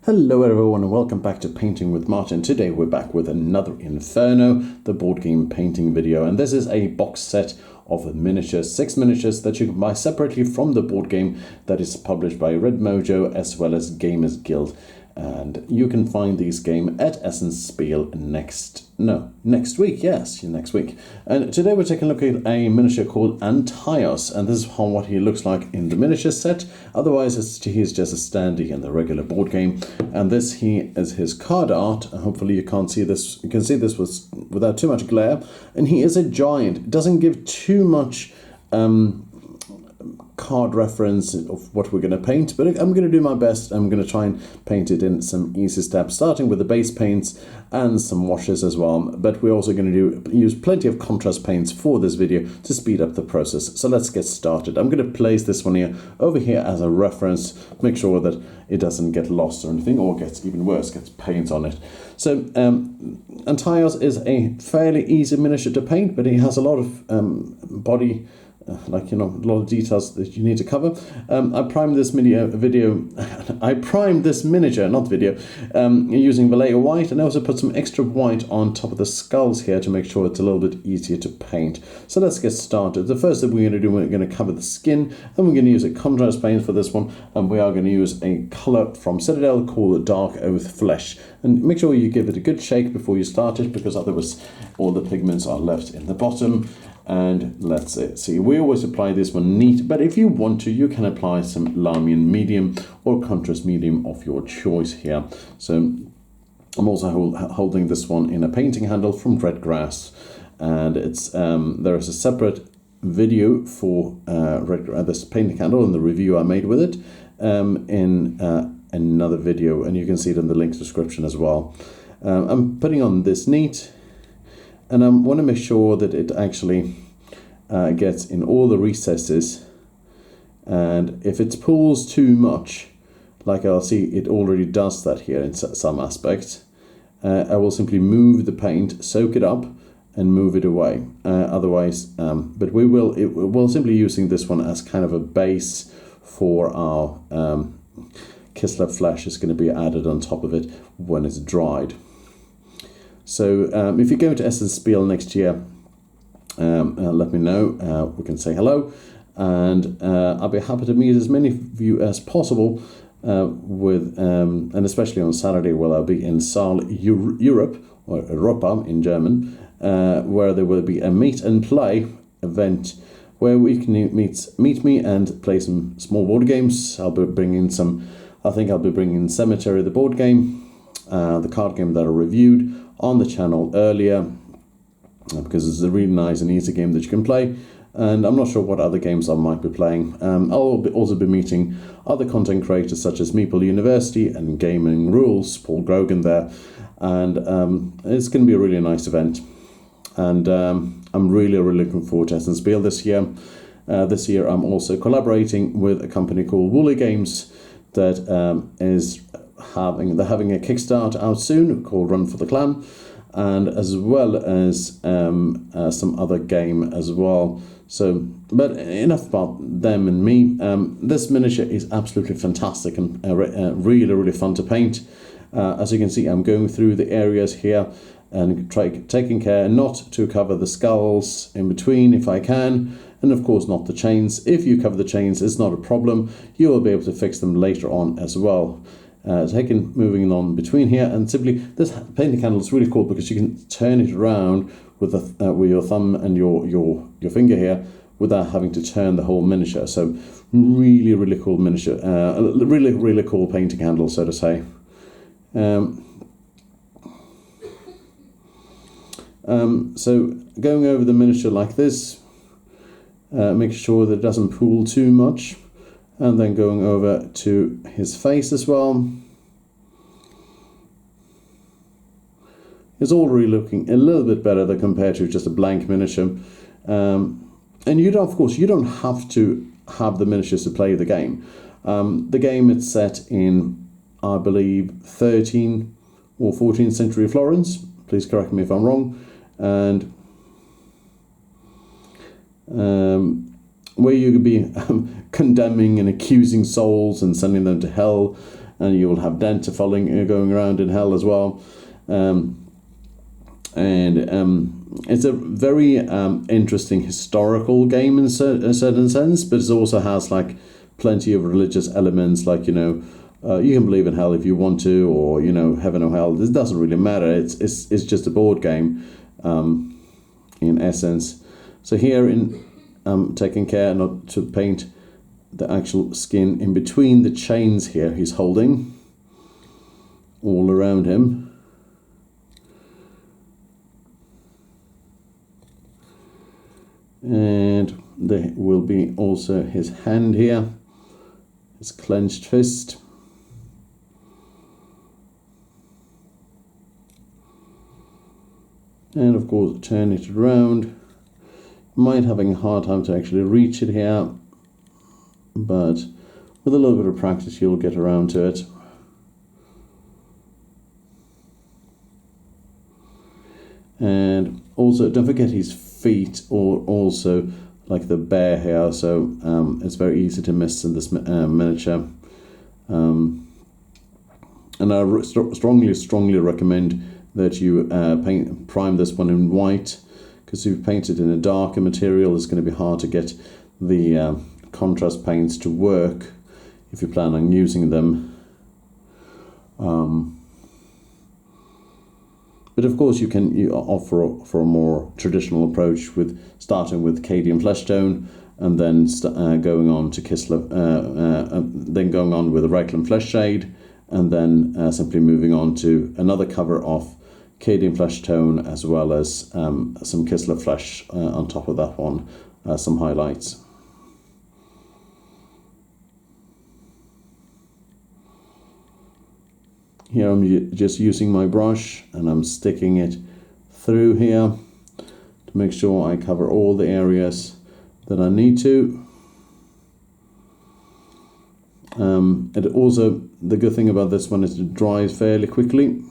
Hello everyone and welcome back to Painting with Martin. Today we're back with another Inferno, the board game painting video, and this is a box set of miniatures, 6 miniatures that you can buy separately from the board game that is published by Red Mojo as well as Gamers Guild. And you can find these games at Essence Spiel next week. And today we're taking a look at a miniature called Antaeus, and this is what he looks like in the miniature set. Otherwise, he's just a standee in the regular board game. And this is his card art. Hopefully you can't see this. You can see this without too much glare. And he is a giant. It doesn't give too much card reference of what we're going to paint, but I'm going to do my best. I'm going to try and paint it in some easy steps, starting with the base paints and some washes as well, but we're also going to use plenty of contrast paints for this video to speed up the process. So let's get started. I'm going to place this one over here as a reference, make sure that it doesn't get lost or anything, or gets even worse, gets paint on it. So Antaeus is a fairly easy miniature to paint, but he has a lot of body, a lot of details that you need to cover. I primed this miniature, using Vallejo white, and I also put some extra white on top of the skulls here to make sure it's a little bit easier to paint. So let's get started. The first thing we're going to do, we're going to cover the skin, and we're going to use a contrast paint for this one, and we are going to use a color from Citadel called Dark Oath Flesh. And make sure you give it a good shake before you start it, because otherwise all the pigments are left in the bottom. And let's see, we always apply this one neat, but if you want to, you can apply some Lamian medium or contrast medium of your choice here. So I'm also holding this one in a painting handle from Red Grass, and it's there is a separate video for this painting handle and the review I made with it in another video, and you can see it in the link description as well. I'm putting on this neat, and I want to make sure that it actually gets in all the recesses. And if it pulls too much, like I'll see it already does that here in some aspects, I will simply move the paint, soak it up, and move it away. But we'll simply using this one as kind of a base for our Kislev flesh is going to be added on top of it when it's dried. So if you go to Essence Spiel next year, let me know. We can say hello, and I'll be happy to meet as many of you as possible and especially on Saturday, where I'll be in Saal Europe, or Europa in German, where there will be a meet and play event where we can meet me and play some small board games. I'll be bringing Cemetery, the board game, the card game that I reviewed on the channel earlier, because it's a really nice and easy game that you can play, and I'm not sure what other games I might be playing. I'll also be meeting other content creators such as Meeple University and Gaming Rules, Paul Grogan there, and it's going to be a really nice event, and I'm really looking forward to Essence Spiel this year. This year I'm also collaborating with a company called Woolly Games that is having a Kickstarter out soon called Run for the Clan, and as well as some other game as well. So, but enough about them and me. This miniature is absolutely fantastic and really fun to paint. As you can see, I'm going through the areas here and taking care not to cover the skulls in between if I can, and of course not the chains. If you cover the chains, it's not a problem. You will be able to fix them later on as well. Moving on between here, and simply this painting handle is really cool because you can turn it around with your thumb and your finger here without having to turn the whole miniature. So really cool miniature, really cool painting handle, so to say. So going over the miniature like this, make sure that it doesn't pool too much. And then going over to his face as well. It's already looking a little bit better than compared to just a blank miniature. And you don't have to have the miniatures to play the game. The game is set in, I believe, 13th or 14th century Florence. Please correct me if I'm wrong. And where you could be condemning and accusing souls and sending them to hell and you will have Dante going around in hell as well. It's a very interesting historical game in a certain sense, but it also has like plenty of religious elements, like, you know, you can believe in hell if you want to, or, you know, heaven or hell. This doesn't really matter. It's just a board game, in essence. So here, I'm taking care not to paint the actual skin in between the chains here he's holding all around him. And there will be also his hand here, his clenched fist. And of course, turn it around. Might having a hard time to actually reach it here, but with a little bit of practice, you'll get around to it. And also, don't forget his feet are also like the bear here, so it's very easy to miss in this miniature. And I strongly recommend that you prime this one in white, because if you paint it in a darker material, it's going to be hard to get the contrast paints to work if you plan on using them. But of course, you offer for a more traditional approach with starting with Cadian flesh tone, and then going on to Kislev, then going on with a Reikland flesh shade, and then simply moving on to another cover of Cadian flesh tone, as well as some Kislev flesh on top of that one, some highlights. Here I'm just using my brush and I'm sticking it through here to make sure I cover all the areas that I need to. And also, the good thing about this one is it dries fairly quickly.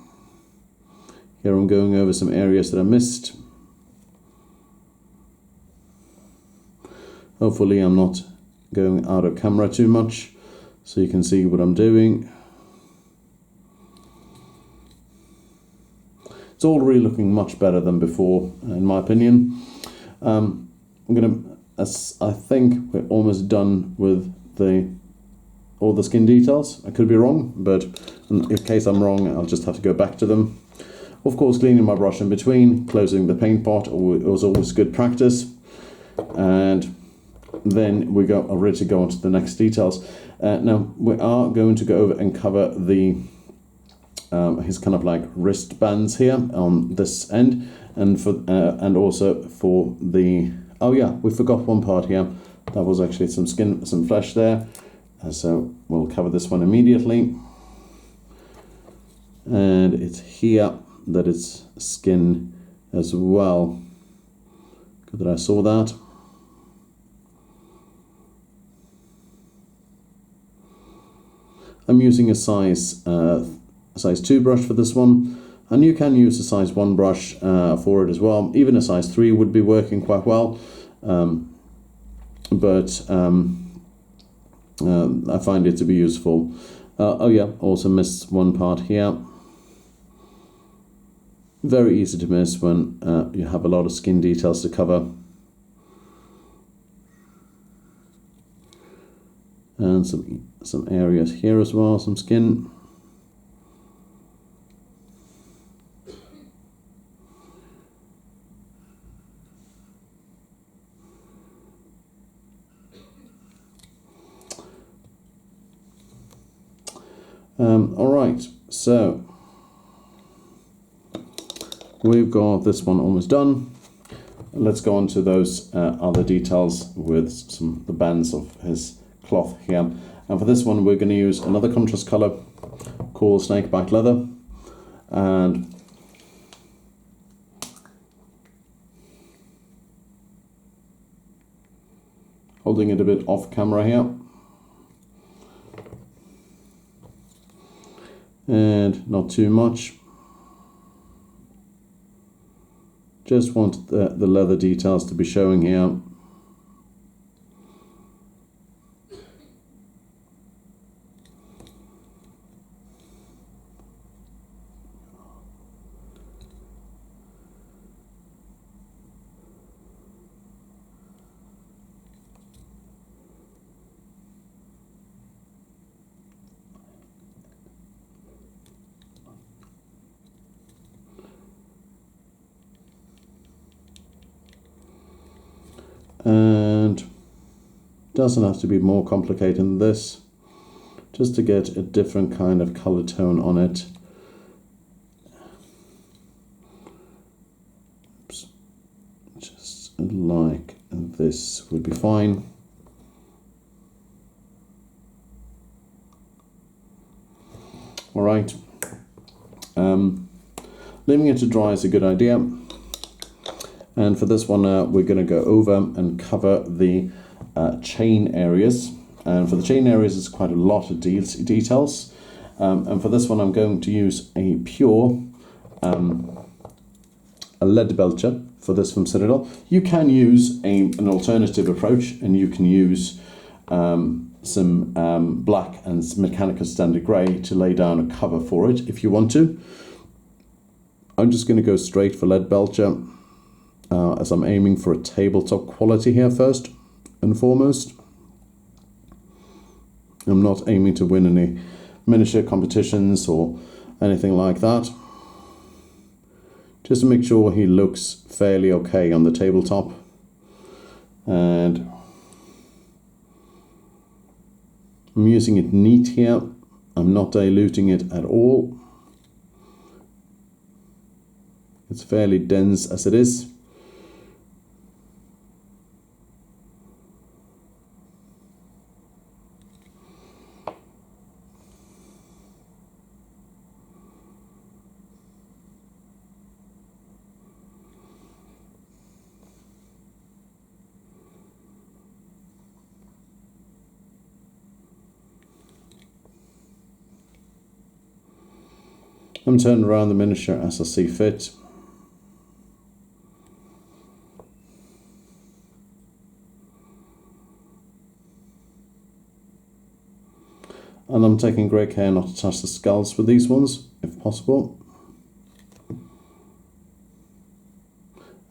Here I'm going over some areas that I missed. Hopefully I'm not going out of camera too much, so you can see what I'm doing. It's all really looking much better than before, in my opinion. I think we're almost done with all the skin details. I could be wrong, but in case I'm wrong, I'll just have to go back to them. Of course, cleaning my brush in between, closing the paint pot was always good practice. And then we are ready to go on to the next details. Now, we are going to go over and cover his kind of like wristbands here on this end, and also for the, oh yeah, we forgot one part here. That was actually some skin, some flesh there. So we'll cover this one immediately. And it's here that it's skin as well. Good that I saw that. I'm using a size 2 brush for this one, and you can use a size 1 brush for it as well. Even a size 3 would be working quite well, but I find it to be useful. Oh yeah, also missed one part here. Very easy to miss when you have a lot of skin details to cover. And some areas here as well, some skin. All right, so we've got this one almost done. Let's go on to those other details with the bands of his cloth here. And for this one, we're going to use another contrast color called Snakebite Leather, and holding it a bit off camera here. And not too much. Just want the leather details to be showing here. And doesn't have to be more complicated than this, just to get a different kind of color tone on it. Oops. Just like this would be fine. All right. Leaving it to dry is a good idea. And for this one, we're going to go over and cover the chain areas. And for the chain areas, it's quite a lot of details. And for this one, I'm going to use a pure a lead belcher for this from Citadel. You can use an alternative approach, and you can use some black and mechanical standard grey to lay down a cover for it if you want to. I'm just going to go straight for lead belcher, as I'm aiming for a tabletop quality here first and foremost. I'm not aiming to win any miniature competitions or anything like that. Just to make sure he looks fairly okay on the tabletop. And I'm using it neat here. I'm not diluting it at all. It's fairly dense as it is. I'm turning around the miniature as I see fit. And I'm taking great care not to touch the skulls with these ones, if possible.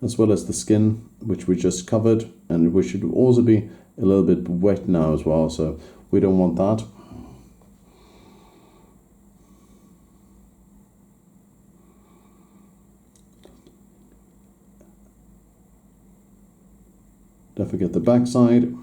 As well as the skin, which we just covered, and which should also be a little bit wet now as well, so we don't want that. Don't forget the back side.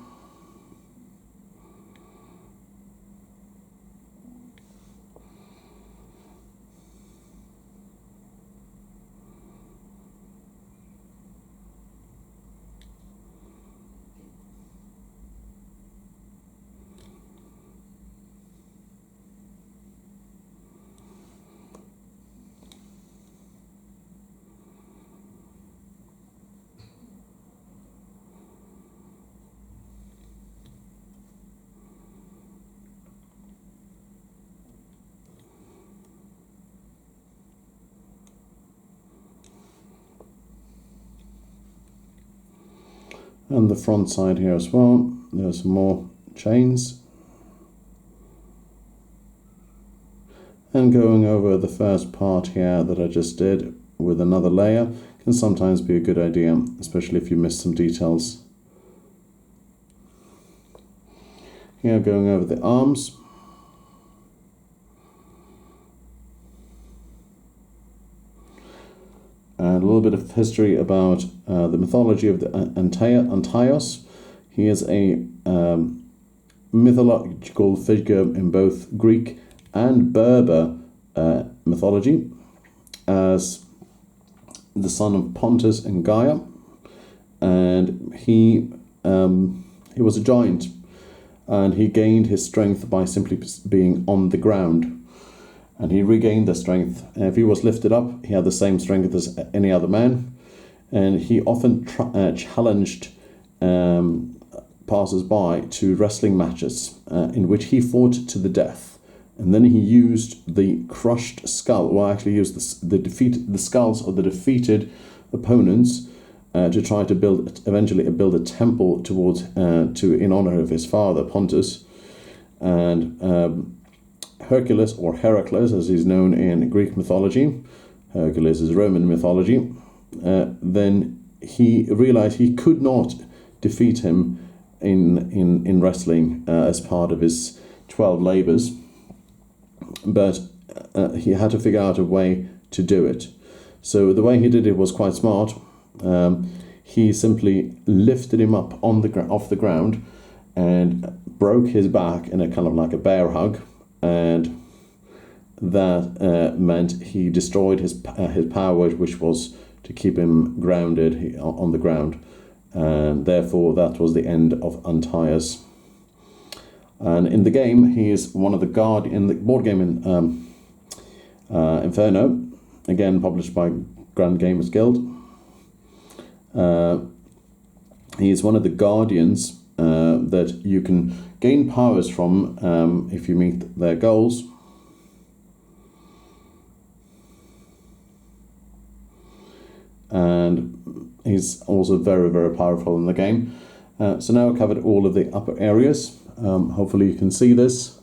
And the front side here as well, there's some more chains. And going over the first part here that I just did with another layer can sometimes be a good idea, especially if you miss some details. Here going over the arms. And a little bit of history about the mythology of the Antaeus. He is a mythological figure in both Greek and Berber mythology, as the son of Pontus and Gaia, and he was a giant, and he gained his strength by simply being on the ground. And he regained the strength. And if he was lifted up, he had the same strength as any other man. And he often challenged passers-by to wrestling matches in which he fought to the death. And then he used the crushed skull, well, actually used the skulls of the defeated opponents to try to eventually build a temple towards in honor of his father Pontus. And Hercules, or Heracles as he's known in Greek mythology, Hercules is Roman mythology, then he realized he could not defeat him in wrestling as part of his 12 labors, but he had to figure out a way to do it. So the way he did it was quite smart. he simply lifted him up off the ground and broke his back in a kind of like a bear hug, and that meant he destroyed his power, which was to keep him grounded on the ground, and therefore that was the end of Antaeus. And in the game, he is one of the in the board game in Inferno, again published by Grand Gamers Guild. He is one of the guardians that you can gain powers from if you meet their goals. And he's also very, very powerful in the game. So now I've covered all of the upper areas. Hopefully you can see this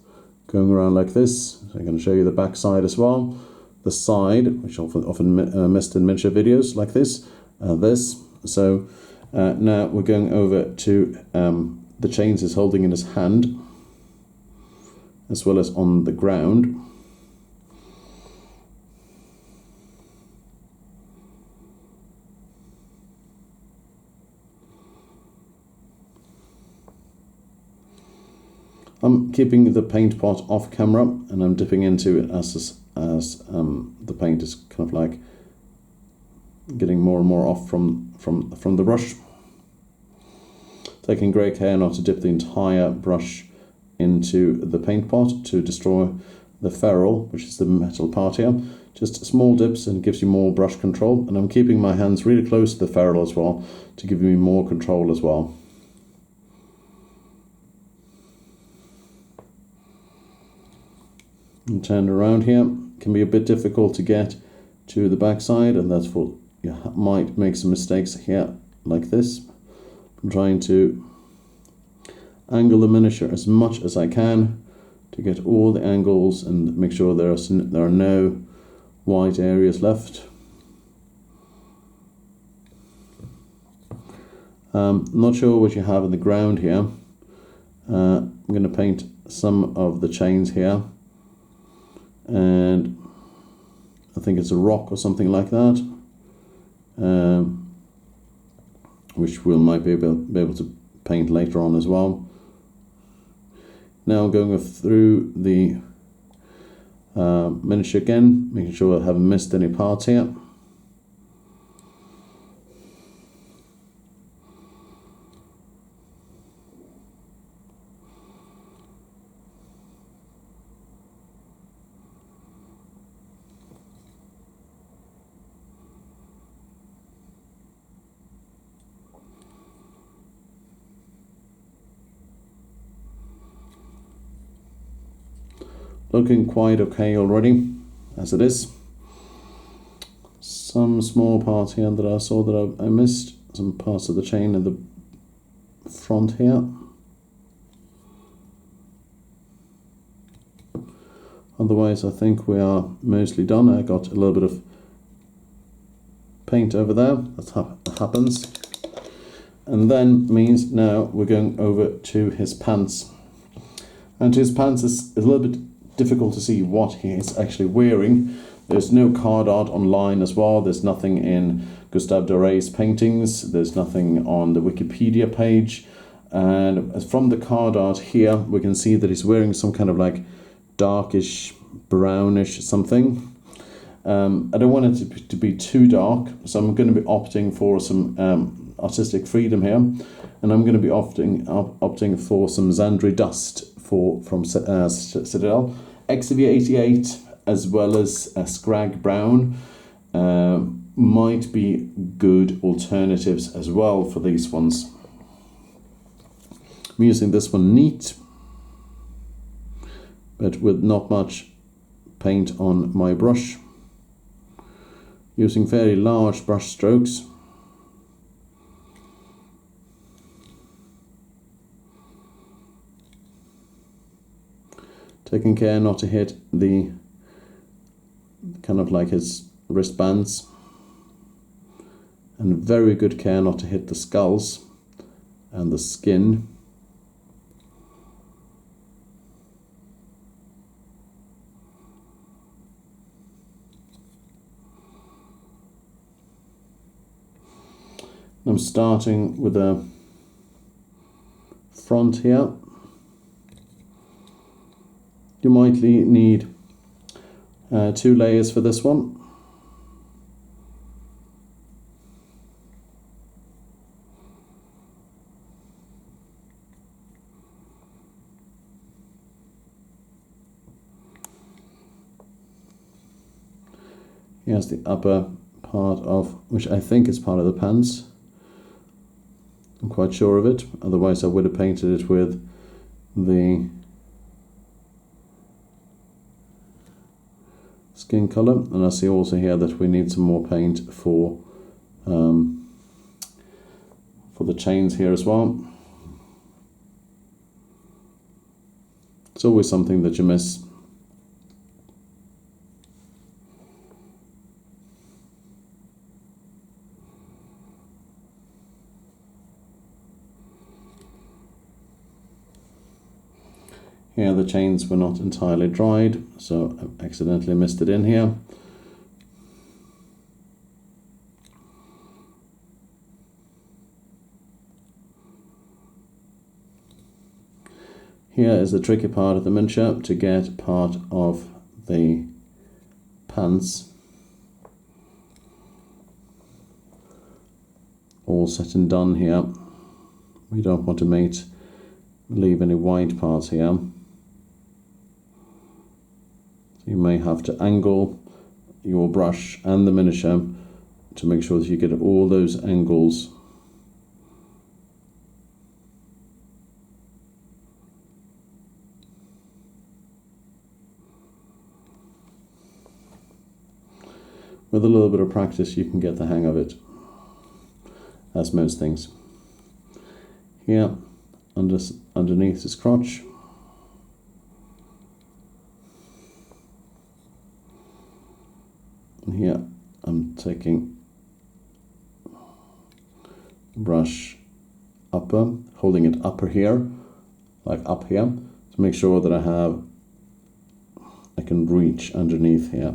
going around like this. So I'm going to show you the back side as well. The side, which often missed in miniature videos like this. So now we're going over to the chains he's holding in his hand, as well as on the ground. I'm keeping the paint pot off camera, and I'm dipping into it as the paint is kind of like getting more and more off from the brush. Taking great care not to dip the entire brush into the paint pot to destroy the ferrule, which is the metal part here. Just small dips and gives you more brush control, and I'm keeping my hands really close to the ferrule as well to give me more control as well. And turn around here, can be a bit difficult to get to the backside, and that's what you might make some mistakes here like this. I'm trying to angle the miniature as much as I can to get all the angles and make sure there are no white areas left. Not sure what you have in the ground here. I'm going to paint some of the chains here, and I think it's a rock or something like that, which we might be able to paint later on as well. Now going through the miniature again, making sure I haven't missed any parts here. Looking quite okay already, as it is. Some small parts here that I saw that I missed. Some parts of the chain in the front here. Otherwise, I think we are mostly done. I got a little bit of paint over there. That happens. And then means now we're going over to his pants. And his pants is a little bit difficult to see what he is actually wearing. There's no card art online as well. There's nothing in Gustave Doré's paintings. There's nothing on the Wikipedia page. And from the card art here, we can see that he's wearing some kind of like darkish, brownish something. I don't want it to be too dark, so I'm going to be opting for some artistic freedom here. And I'm going to be opting for some Zandri dust from Citadel. XV88 as well as Scrag Brown might be good alternatives as well for these ones. I'm using this one neat, but with not much paint on my brush. Using fairly large brush strokes. Taking care not to hit the kind of like his wristbands, and very good care not to hit the skulls and the skin. I'm starting with a front here. You might need 2 layers for this one. Here's the upper part of, which I think is part of the pants. I'm quite sure of it, otherwise I would have painted it with the skin colour. And I see also here that we need some more paint for the chains here as well. It's always something that you miss. Here the chains were not entirely dried, so I accidentally missed it in here. Here is the tricky part of the miniature, to get part of the pants all set and done here. We don't want to leave any white parts here. You may have to angle your brush and the miniature to make sure that you get all those angles. With a little bit of practice you can get the hang of it, as most things. Here, underneath his crotch. And here I'm taking brush upper, holding it upper here, like up here, to make sure that I can reach underneath here.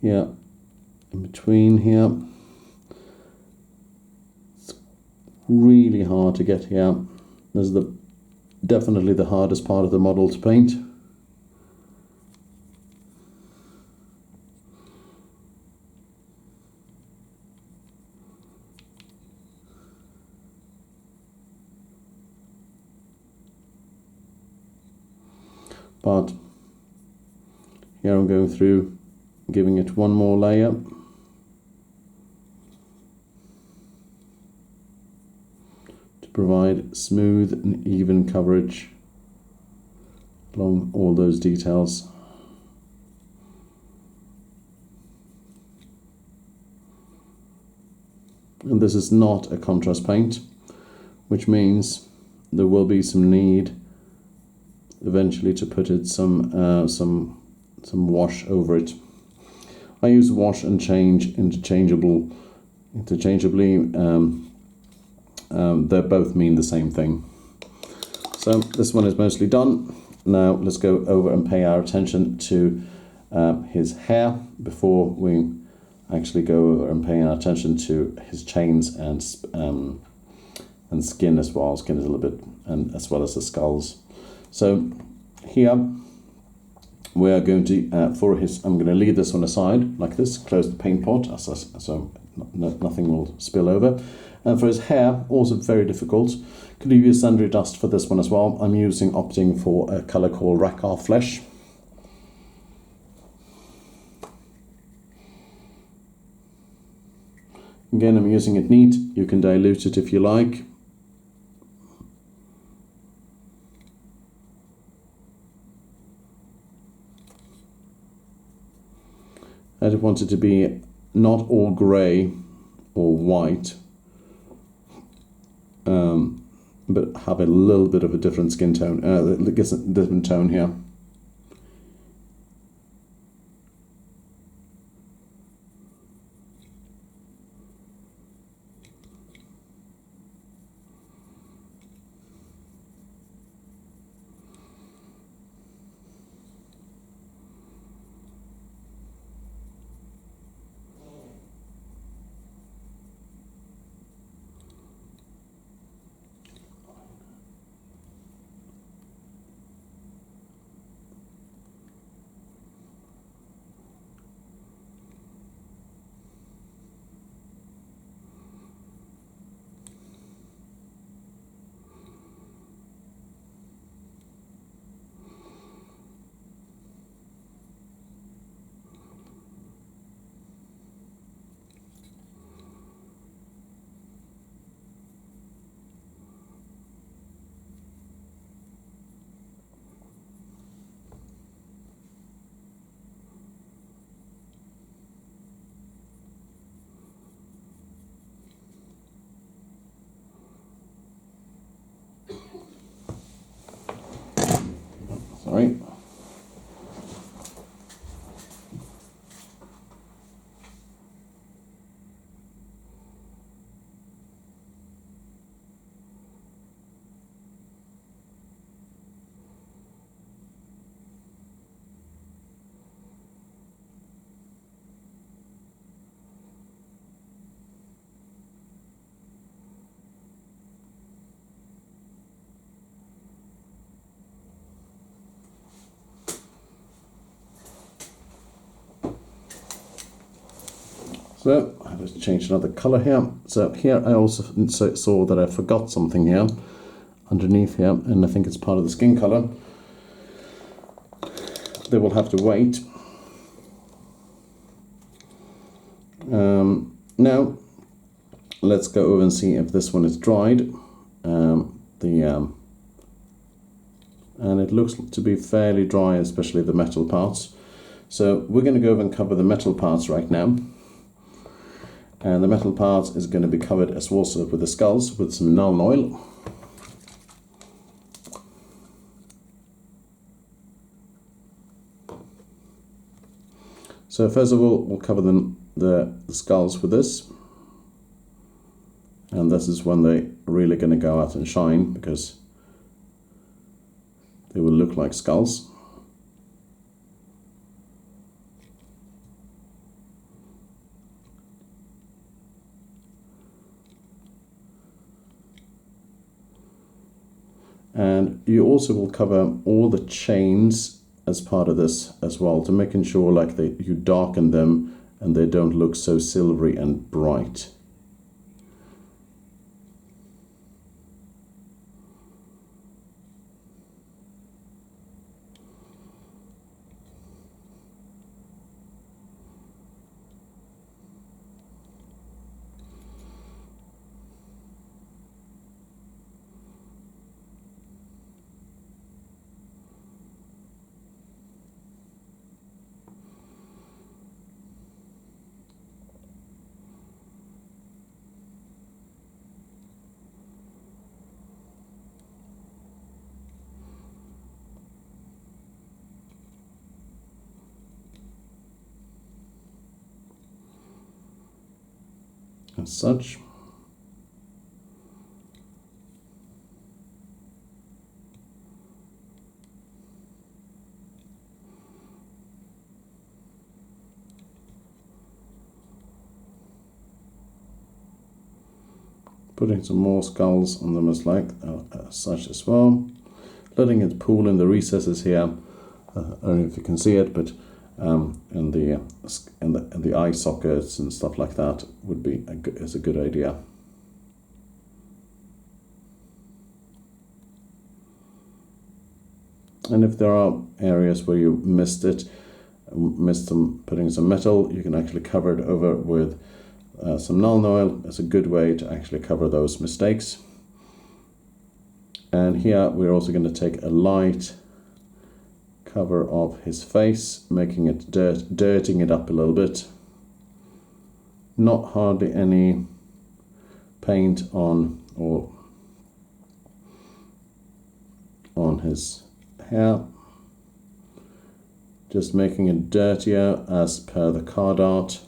Here, in between here, it's really hard to get here. This is definitely the hardest part of the model to paint. But here I'm going through, giving it one more layer. Provide smooth and even coverage along all those details. And this is not a contrast paint, which means there will be some need eventually to put it some wash over it. I use wash and change interchangeably. They both mean the same thing. So this one is mostly done. Now let's go over and pay our attention to his hair before we actually go over and pay our attention to his chains and skin as well. Skin is a little bit, and as well as the skulls. So here we are going to I'm going to leave this one aside like this. Close the paint pot so nothing will spill over. And for his hair, also very difficult. Could you use sundry dust for this one as well? I'm opting for a colour called Racar Flesh. Again, I'm using it neat. You can dilute it if you like. I want it to be not all grey or white, but have a little bit of a different skin tone, different tone here. So let's change another color here. So here I also saw that I forgot something here underneath here, and I think it's part of the skin color. They will have to wait. Now let's go over and see if this one is dried. And it looks to be fairly dry, especially the metal parts. So we're going to go over and cover the metal parts right now. And the metal parts is going to be covered as also with the skulls with some Nuln Oil. So first of all, we'll cover the skulls with this. And this is when they're really going to go out and shine, because they will look like skulls. And you also will cover all the chains as part of this as well, to making sure like you darken them and they don't look so silvery and bright. As such. Putting some more skulls on them as such as well. Letting it pool in the recesses here. I don't know if you can see it, but in the eye sockets and stuff like that would be is a good idea. And if there are areas where you missed putting some metal, you can actually cover it over with some Nuln Oil. It's a good way to actually cover those mistakes. And here we're also going to take a light cover of his face, making it dirtying it up a little bit. Not hardly any paint on his hair. Just making it dirtier as per the card art.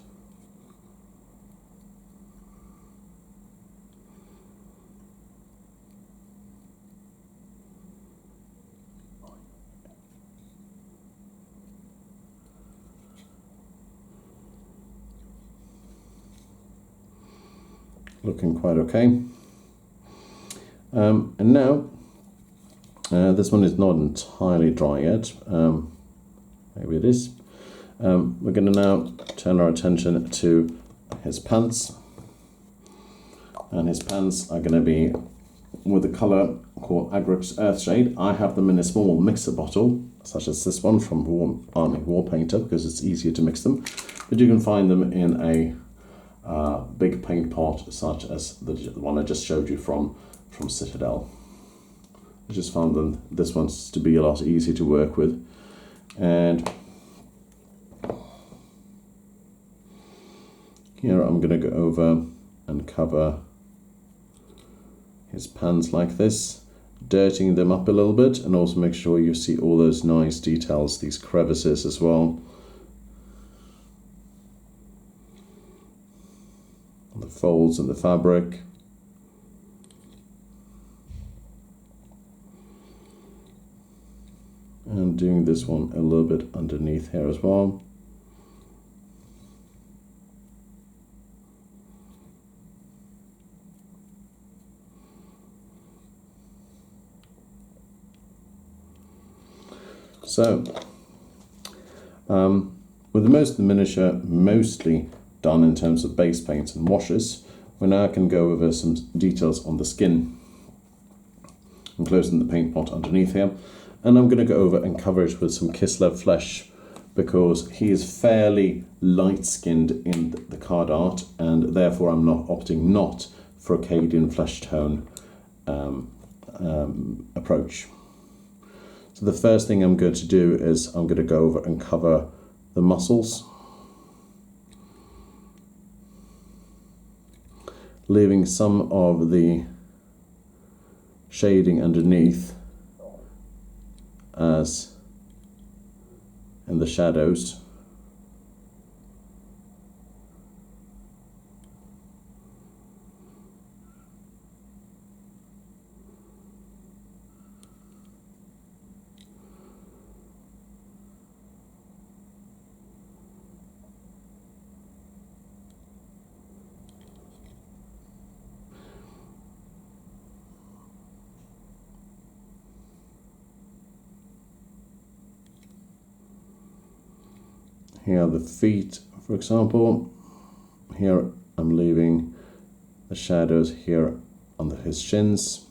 Looking quite okay. And now, this one is not entirely dry yet. Maybe it is. We're going to now turn our attention to his pants. And his pants are going to be with the colour called Agrix Earthshade. I have them in a small mixer bottle, such as this one from Army War Painter, because it's easier to mix them. But you can find them in a big paint pot, such as the one I just showed you from Citadel. I just found this one's to be a lot easier to work with. And here I'm going to go over and cover his pants like this, dirtying them up a little bit, and also make sure you see all those nice details, these crevices as well. The folds in the fabric. And doing this one a little bit underneath here as well. So, with most of the miniature mostly done in terms of base paints and washes, we now can go over some details on the skin. I'm closing the paint pot underneath here, and I'm going to go over and cover it with some Kislev flesh, because he is fairly light-skinned in the card art, and therefore I'm opting not for Akkadian flesh tone approach. So the first thing I'm going to do is I'm going to go over and cover the muscles, leaving some of the shading underneath as in the shadows. Here are the feet, for example. Here I'm leaving the shadows here under his shins.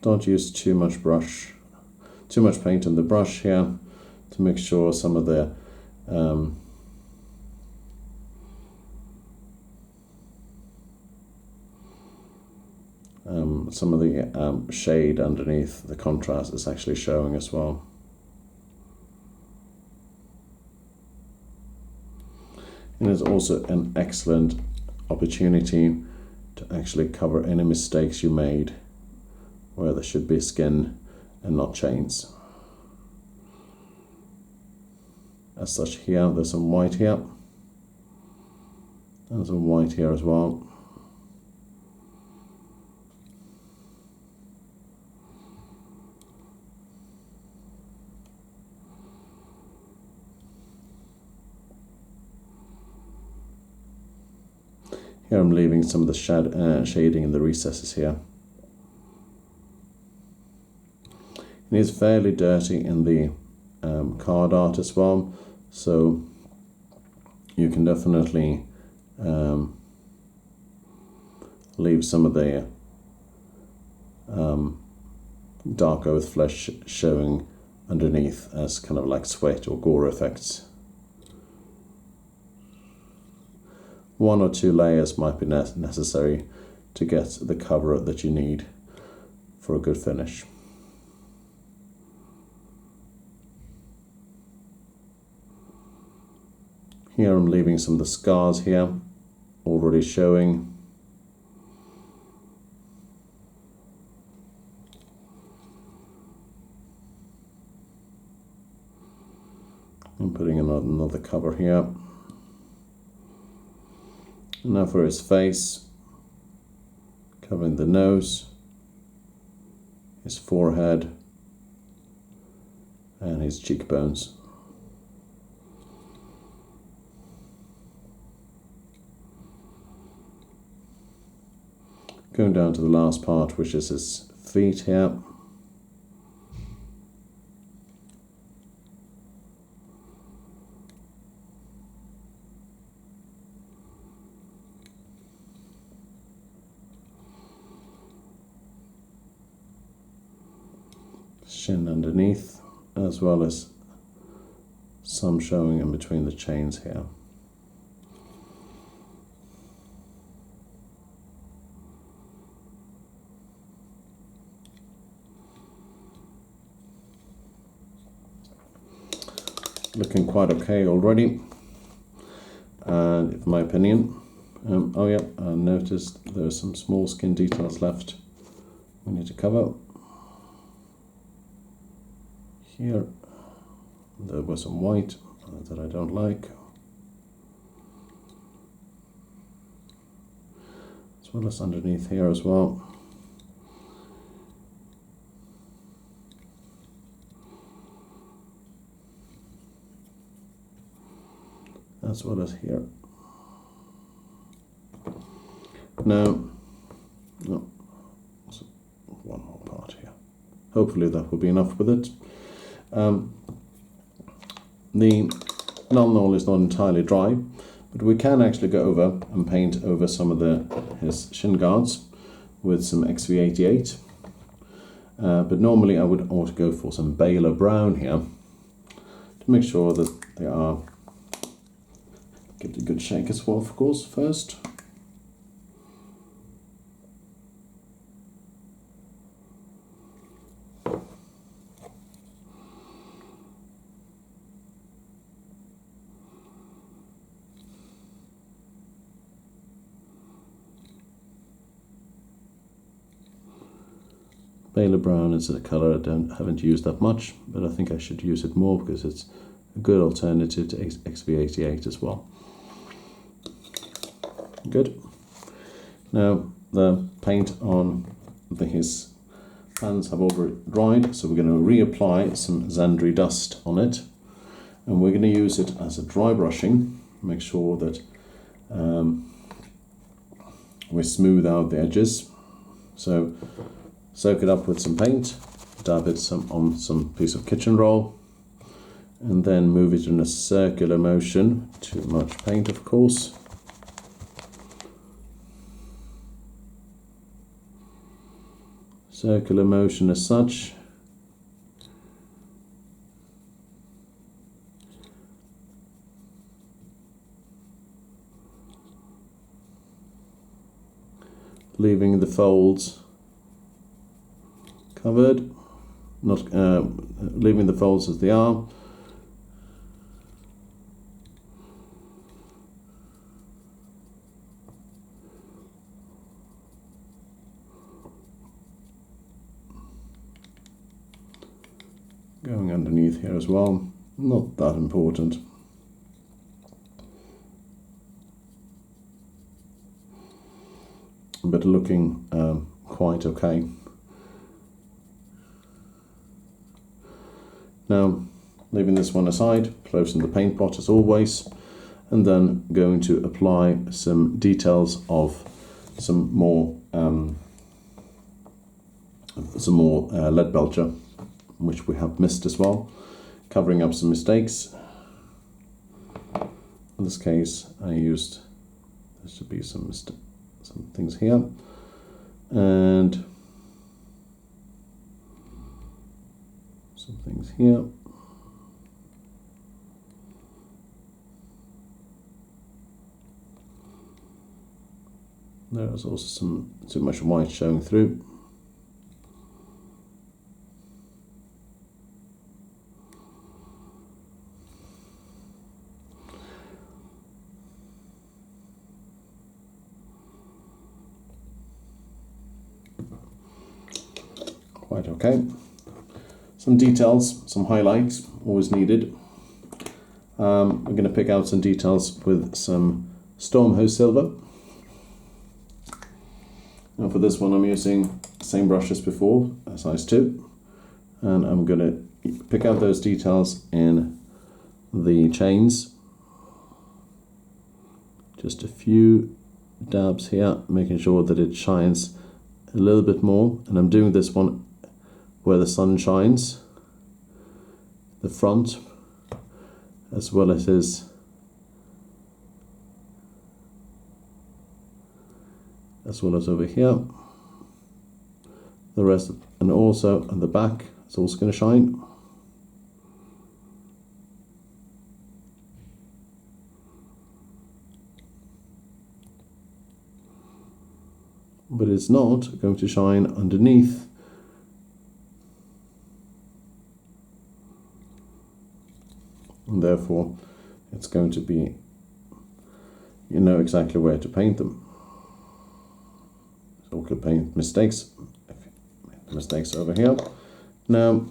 Don't use too much paint on the brush here, to make sure some of the shade underneath the contrast is actually showing as well. And it's also an excellent opportunity to actually cover any mistakes you made where there should be skin and not chains. As such, here there's some white here, and some white here as well. Here I'm leaving some of the shading in the recesses here. It is fairly dirty in the card art as well, so you can definitely leave some of the dark oath flesh showing underneath as kind of like sweat or gore effects. 1 or 2 layers might be necessary to get the cover that you need for a good finish. Here I'm leaving some of the scars here already showing. I'm putting another cover here. Now for his face, covering the nose, his forehead, and his cheekbones. Going down to the last part, which is his feet here. Shin underneath, as well as some showing in between the chains here. Looking quite okay already, and in my opinion, oh yeah, I noticed there's some small skin details left we need to cover. Here there was some white that I don't like, as well as underneath here as well. As well as here. Now, one more part here. Hopefully that will be enough with it. the null is not entirely dry, but we can actually go over and paint over some of his shin guards with some XV88. But normally I would ought to go for some Baylor Brown here to make sure that they are, give it a good shake as well, of course, first. Baylor Brown is a colour I haven't used that much, but I think I should use it more because it's a good alternative to XV88 as well. Good. Now the paint on his hands have already dried, so we're going to reapply some Zandri dust on it, and we're going to use it as a dry brushing. Make sure that we smooth out the edges. So soak it up with some paint, dab it on some piece of kitchen roll, and then move it in a circular motion. Too much paint, of course. Circular motion as such. Leaving the folds covered, not leaving the folds as they are. Going underneath here as well, not that important. But looking quite okay. Now, leaving this one aside, closing the paint pot as always, and then going to apply some details of some more lead belcher, which we have missed as well, covering up some mistakes. In this case, I used, there should be some things here, and some things here. There's also too much white showing through. Quite okay. Some details, some highlights, always needed. I'm going to pick out some details with some Stormhose Silver. Now for this one I'm using the same brush as before, a size 2. And I'm going to pick out those details in the chains. Just a few dabs here, making sure that it shines a little bit more. And I'm doing this one where the sun shines, the front, as well as over here. The rest, and also on the back, it's also going to shine. But it's not going to shine underneath. And therefore it's going to be, you know exactly where to paint them. So we could paint mistakes over here. Now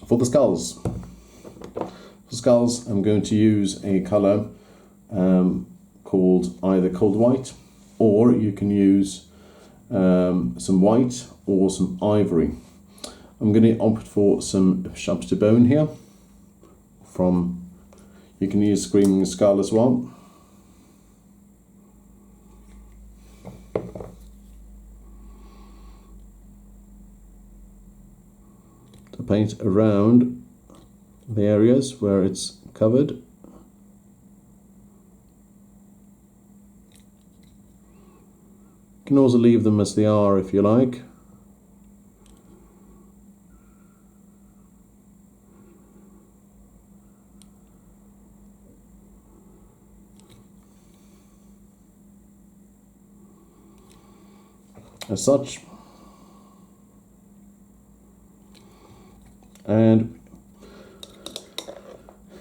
for the skulls. For skulls I'm going to use a colour called either cold white, or you can use some white or some ivory. I'm going to opt for some Sharps to Bone here. You can use Screaming Skull as well. To paint around the areas where it's covered. You can also leave them as they are if you like. As such. And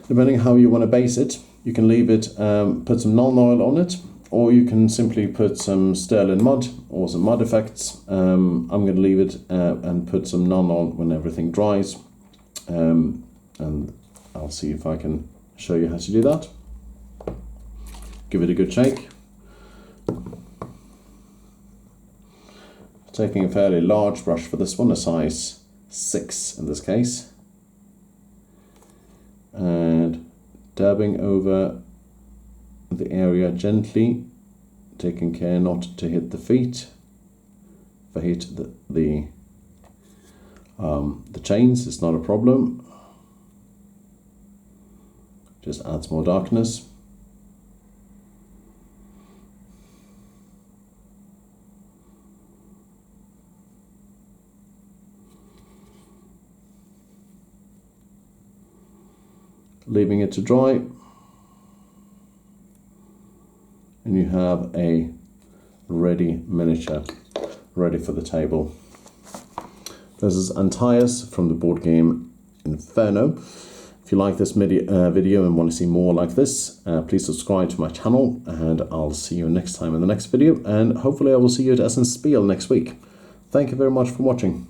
depending how you want to base it, you can leave it, put some non-oil on it, or you can simply put some sterling mud or some mud effects. I'm going to leave it and put some non-oil when everything dries, and I'll see if I can show you how to do that. Give it a good shake. Taking a fairly large brush for this one, a size 6 in this case, and dabbing over the area gently, taking care not to hit the feet. If I hit the chains, it's not a problem, just adds more darkness. Leaving it to dry, and you have a ready miniature, ready for the table. This is Antaeus from the board game Inferno. If you like this video and want to see more like this, please subscribe to my channel, and I'll see you next time in the next video, and hopefully I will see you at Essen Spiel next week. Thank you very much for watching.